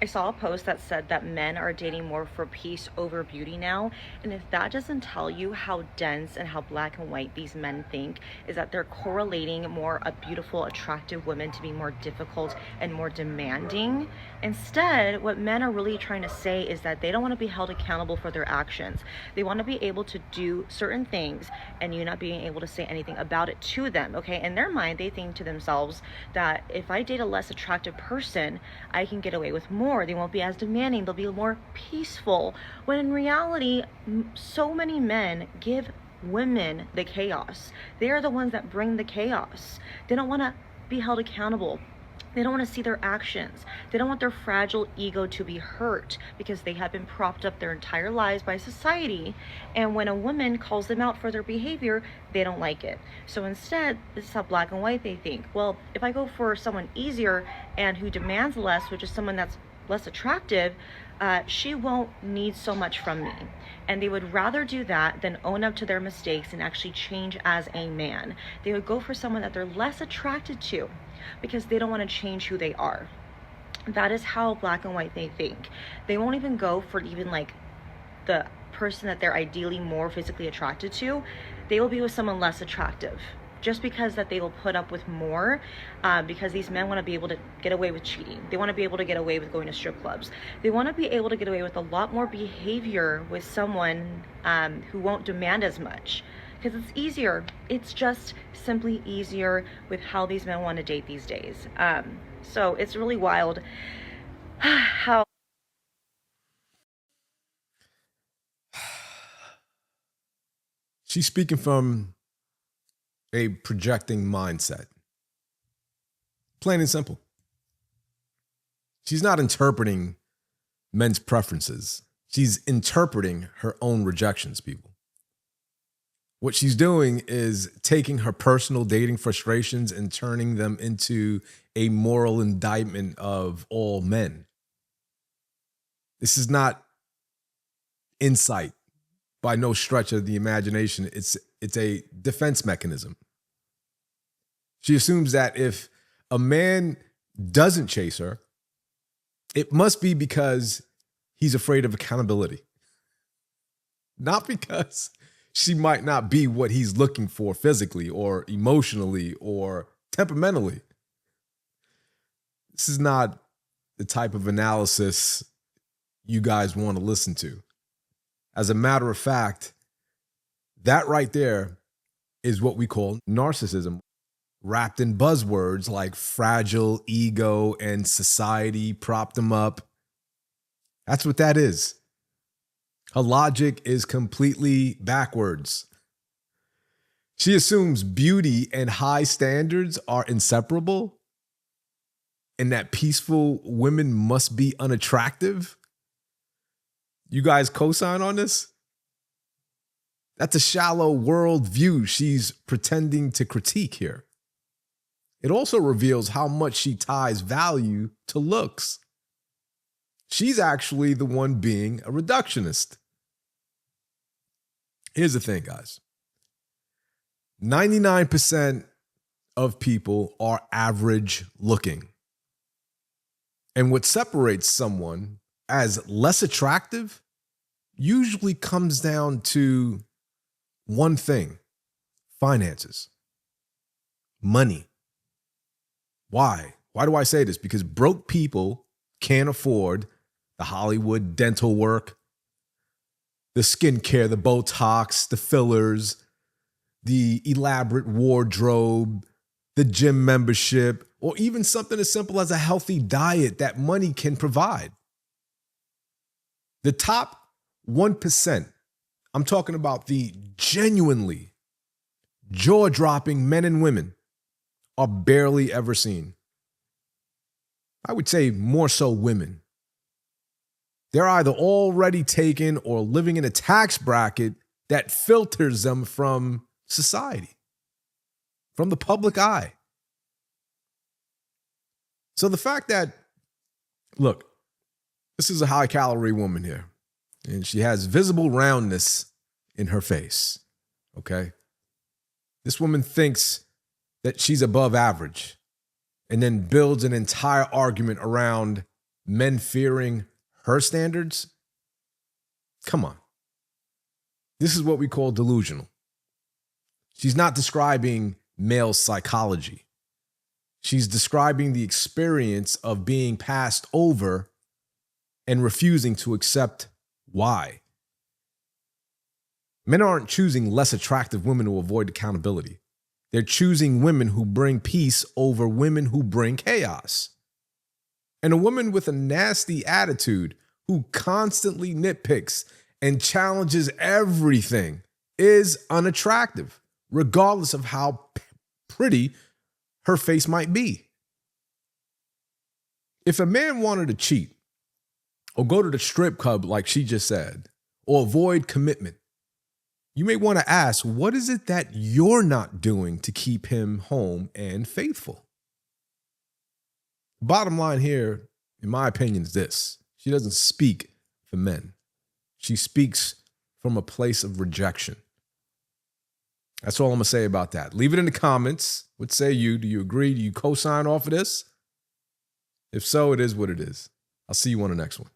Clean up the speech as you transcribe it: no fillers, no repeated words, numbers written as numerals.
I saw a post that said that men are dating more for peace over beauty now. And if that doesn't tell you how dense and how black and white these men think, is that they're correlating more a beautiful, attractive woman to be more difficult and more demanding. Instead, what men are really trying to say is that they don't want to be held accountable for their actions. They want to be able to do certain things and you not being able to say anything about it to them. Okay. In their mind, they think to themselves that if I date a less attractive person, I can get away with more. They won't be as demanding. They'll be more peaceful. When in reality, so many men give women the chaos. They are the ones that bring the chaos. They don't want to be held accountable. They don't want to see their actions. They don't want their fragile ego to be hurt because they have been propped up their entire lives by society. And when a woman calls them out for their behavior, they don't like it. So instead, this is how black and white they think. Well, if I go for someone easier and who demands less, which is someone that's less attractive, she won't need so much from me. And they would rather do that than own up to their mistakes and actually change as a man. They would go for someone that they're less attracted to because they don't want to change who they are. That is how black and white they think. They won't even go for even like the person that they're ideally more physically attracted to. They will be with someone less attractive just because that they will put up with more, because these men want to be able to get away with cheating. They want to be able to get away with going to strip clubs. They want to be able to get away with a lot more behavior with someone who won't demand as much, because it's easier. It's just simply easier with how these men want to date these days. So it's really wild how. She's speaking from a projecting mindset. Plain and simple. She's not interpreting men's preferences. She's interpreting her own rejections, people. What she's doing is taking her personal dating frustrations and turning them into a moral indictment of all men. This is not insight by no stretch of the imagination. It's a defense mechanism. She assumes that if a man doesn't chase her, it must be because he's afraid of accountability. Not because she might not be what he's looking for physically or emotionally or temperamentally. This is not the type of analysis you guys want to listen to. As a matter of fact, that right there is what we call narcissism, wrapped in buzzwords like fragile ego and society propped them up. That's what that is. Her logic is completely backwards. She assumes beauty and high standards are inseparable and that peaceful women must be unattractive. You guys co-sign on this? That's a shallow worldview she's pretending to critique here. It also reveals how much she ties value to looks. She's actually the one being a reductionist. Here's the thing, guys. 99% of people are average looking. And what separates someone as less attractive usually comes down to one thing: finances, money. Why? Why do I say this? Because broke people can't afford the Hollywood dental work, the skincare, the Botox, the fillers, the elaborate wardrobe, the gym membership, or even something as simple as a healthy diet that money can provide. The top 1%, I'm talking about the genuinely jaw-dropping men and women, are barely ever seen. I would say more so women. They're either already taken or living in a tax bracket that filters them from society, from the public eye. So the fact that, look, this is a high-calorie woman here, and she has visible roundness in her face, okay? This woman thinks that she's above average and then builds an entire argument around men fearing her standards? Come on. This is what we call delusional. She's not describing male psychology. She's describing the experience of being passed over and refusing to accept why. Men aren't choosing less attractive women to avoid accountability. They're choosing women who bring peace over women who bring chaos. And a woman with a nasty attitude who constantly nitpicks and challenges everything is unattractive, regardless of how pretty her face might be. If a man wanted to cheat or go to the strip club like she just said, or avoid commitment, you may want to ask, what is it that you're not doing to keep him home and faithful? Bottom line here, in my opinion, is this. She doesn't speak for men. She speaks from a place of rejection. That's all I'm going to say about that. Leave it in the comments. What say you? Do you agree? Do you co-sign off of this? If so, it is what it is. I'll see you on the next one.